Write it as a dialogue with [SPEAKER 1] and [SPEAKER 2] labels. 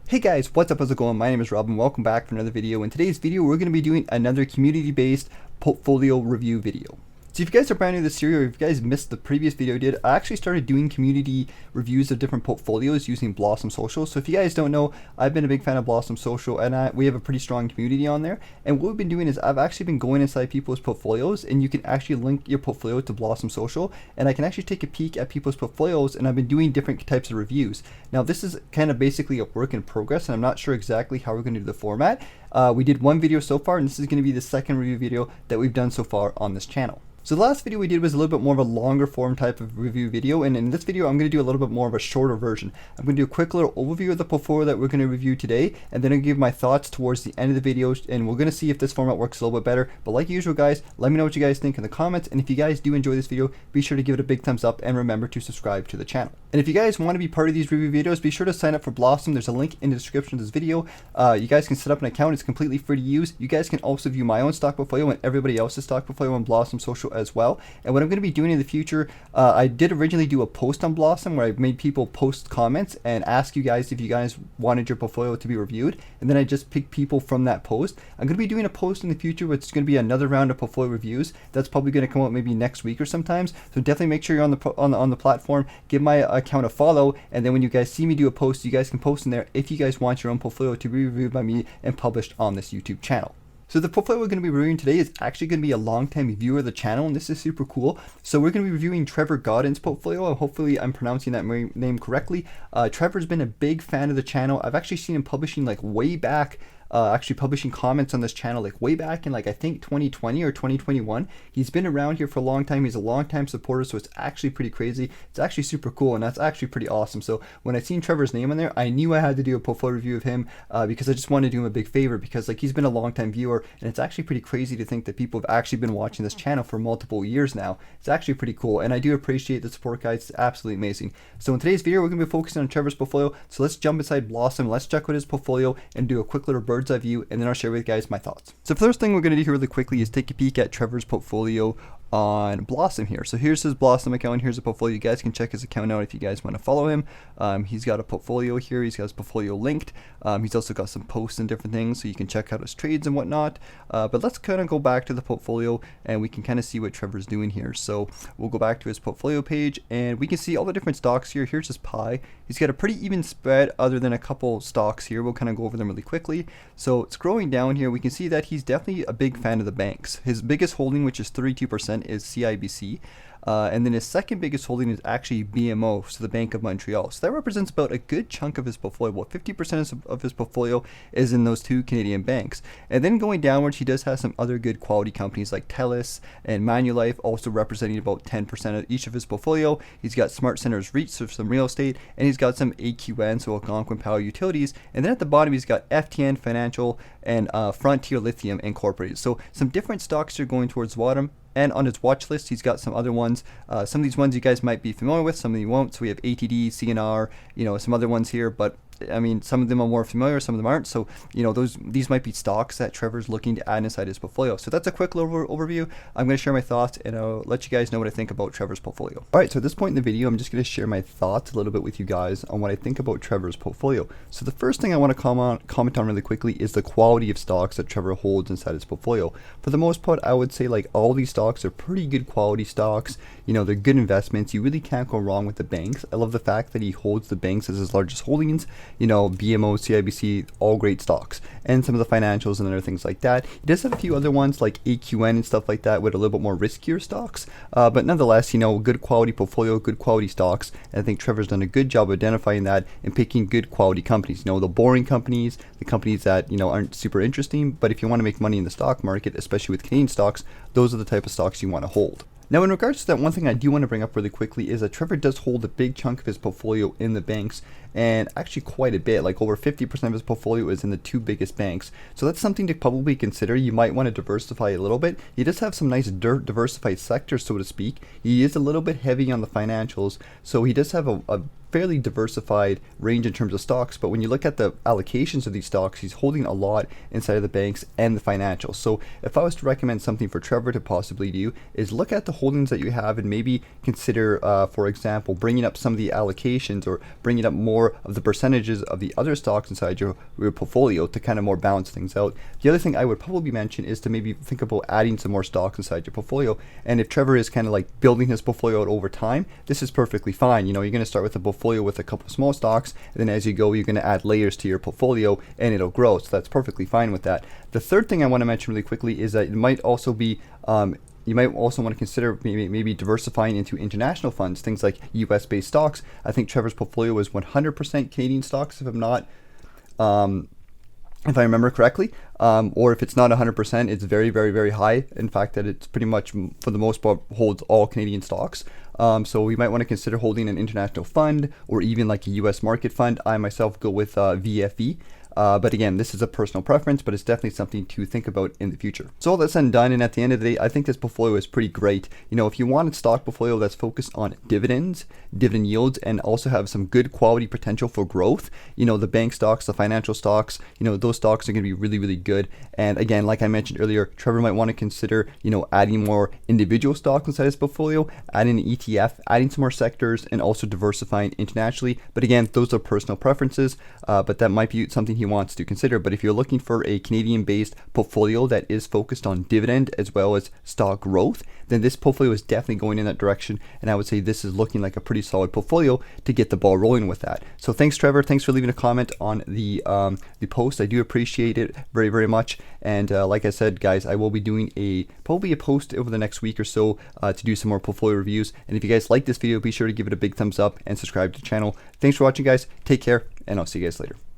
[SPEAKER 1] Hey guys, what's up, how's it going? My name is Rob and welcome back for another video. In today's video, we're going to be doing another community-based portfolio review video. So if you guys are brand new to this series, or if you guys missed the previous video I did, I actually started doing community reviews of different portfolios using Blossom Social. So if you guys don't know, I've been a big fan of Blossom Social and we have a pretty strong community on there. And what we've been doing is I've actually been going inside people's portfolios, and you can actually link your portfolio to Blossom Social, and I can actually take a peek at people's portfolios, and I've been doing different types of reviews. Now this is kind of basically a work in progress, and I'm not sure exactly how we're going to do the format. We did one video so far, and this is going to be the second review video that we've done so far on this channel. So the last video we did was a little bit more of a longer form type of review video, and in this video I'm going to do a little bit more of a shorter version. I'm going to do a quick little overview of the portfolio that we're going to review today, and then I'll give my thoughts towards the end of the video, and we're going to see if this format works a little bit better. But like usual guys, let me know what you guys think in the comments, and if you guys do enjoy this video, be sure to give it a big thumbs up and remember to subscribe to the channel. And if you guys want to be part of these review videos, be sure to sign up for Blossom. There's a link in the description of this video. You guys can set up an account. It's completely free to use. You guys can also view my own stock portfolio and everybody else's stock portfolio on Blossom Social as well. And what I'm going to be doing in the future, I did originally do a post on Blossom where I made people post comments and ask you guys if you guys wanted your portfolio to be reviewed, and then I just picked people from that post. I'm going to be doing a post in the future which is going to be another round of portfolio reviews. That's probably going to come out maybe next week or sometimes. So definitely make sure you're on the platform. Give my account a follow, and then when you guys see me do a post, you guys can post in there if you guys want your own portfolio to be reviewed by me and published on this YouTube channel. So the portfolio we're going to be reviewing today is actually going to be a long-time viewer of the channel, and this is super cool. So we're going to be reviewing Trevor Godin's portfolio. Hopefully I'm pronouncing that name correctly. Trevor's been a big fan of the channel. I've actually seen him publishing like way back, actually publishing comments on this channel like way back in like I think 2020 or 2021. He's been around here for a long time. He's a long time supporter, so it's actually pretty crazy. It's actually super cool, and that's actually pretty awesome. So when I seen Trevor's name on there, I knew I had to do a portfolio review of him because I just wanted to do him a big favor, because like he's been a long time viewer, and it's actually pretty crazy to think that people have actually been watching this channel for multiple years now. It's actually pretty cool, and I do appreciate the support, guys. It's absolutely amazing. So in today's video, we're going to be focusing on Trevor's portfolio. So let's jump inside Blossom, let's check out his portfolio and do a quick little bird's eye view, and then I'll share with you guys my thoughts. So first thing we're going to do here really quickly is take a peek at Trevor's portfolio on Blossom here. So here's his Blossom account. Here's a portfolio. You guys can check his account out if you guys want to follow him. He's got a portfolio here. He's got his portfolio linked. He's also got some posts and different things, so you can check out his trades and whatnot. But let's kind of go back to the portfolio, and we can kind of see what Trevor's doing here. So we'll go back to his portfolio page, and we can see all the different stocks here. Here's his pie. He's got a pretty even spread other than a couple stocks here. We'll kind of go over them really quickly. So scrolling down here, we can see that he's definitely a big fan of the banks. His biggest holding, which is 32%, is CIBC. And then his second biggest holding is actually BMO, so the Bank of Montreal. So that represents about a good chunk of his portfolio. About 50% of his portfolio is in those two Canadian banks. And then going downwards, he does have some other good quality companies like TELUS and Manulife, also representing about 10% of each of his portfolio. He's got Smart Centers REITs, so some real estate, and he's got some AQN, so Algonquin Power Utilities. And then at the bottom, he's got FTN Financial and Frontier Lithium Incorporated. So some different stocks are going towards the bottom. And on his watch list, he's got some other ones. Some of these ones you guys might be familiar with, some of you won't. So we have ATD, CNR, some other ones here, but I mean, some of them are more familiar, some of them aren't. So, these might be stocks that Trevor's looking to add inside his portfolio. So that's a quick little overview. I'm going to share my thoughts, and I'll let you guys know what I think about Trevor's portfolio. All right, so at this point in the video, I'm just going to share my thoughts a little bit with you guys on what I think about Trevor's portfolio. So the first thing I want to comment on really quickly is the quality of stocks that Trevor holds inside his portfolio. For the most part, I would say like all these stocks are pretty good quality stocks. They're good investments. You really can't go wrong with the banks. I love the fact that he holds the banks as his largest holdings. BMO, CIBC, all great stocks, and some of the financials and other things like that. He does have a few other ones like AQN and stuff like that with a little bit more riskier stocks, but nonetheless, good quality portfolio, good quality stocks, and I think Trevor's done a good job of identifying that and picking good quality companies. The boring companies, the companies that aren't super interesting, but if you want to make money in the stock market, especially with Canadian stocks, those are the type of stocks you want to hold. Now, in regards to that, one thing I do want to bring up really quickly is that Trevor does hold a big chunk of his portfolio in the banks, and actually quite a bit, like over 50% of his portfolio is in the two biggest banks. So that's something to probably consider. You might want to diversify a little bit. He does have some nice diversified sectors, so to speak. He is a little bit heavy on the financials, so he does have a fairly diversified range in terms of stocks, but when you look at the allocations of these stocks, he's holding a lot inside of the banks and the financials. So if I was to recommend something for Trevor to possibly do, is look at the holdings that you have and maybe consider, for example, bringing up some of the allocations or bringing up more of the percentages of the other stocks inside your portfolio to kind of more balance things out. The other thing I would probably mention is to maybe think about adding some more stocks inside your portfolio. And if Trevor is kind of like building his portfolio out over time, this is perfectly fine. You know, you're going to start with a portfolio with a couple of small stocks, and then as you go, you're going to add layers to your portfolio and it'll grow. So that's perfectly fine with that. The third thing I want to mention really quickly is that it might also be you might also want to consider maybe diversifying into international funds, things like US-based stocks. I think Trevor's portfolio is 100% Canadian stocks, if I'm not, if I remember correctly, or if it's not 100%, it's very, very, very high. In fact, that it's pretty much, for the most part, holds all Canadian stocks. So we might want to consider holding an international fund or even like a US market fund. I myself go with VFE. But again, this is a personal preference, but it's definitely something to think about in the future. So all that's said and done, and at the end of the day, I think this portfolio is pretty great. You know, if you want a stock portfolio that's focused on dividends, dividend yields, and also have some good quality potential for growth, you know, the bank stocks, the financial stocks, you know, those stocks are going to be really, really good. And again, like I mentioned earlier, Trevor might want to consider, you know, adding more individual stocks inside his portfolio, adding an ETF, adding some more sectors, and also diversifying internationally. But again, those are personal preferences, but that might be something he wants to consider. But if you're looking for a Canadian-based portfolio that is focused on dividend as well as stock growth, then this portfolio is definitely going in that direction. And I would say this is looking like a pretty solid portfolio to get the ball rolling with that. So thanks, Trevor. Thanks for leaving a comment on the post. I do appreciate it very, very much. And like I said, guys, I will be doing probably a post over the next week or so to do some more portfolio reviews. And if you guys like this video, be sure to give it a big thumbs up and subscribe to the channel. Thanks for watching, guys. Take care, and I'll see you guys later.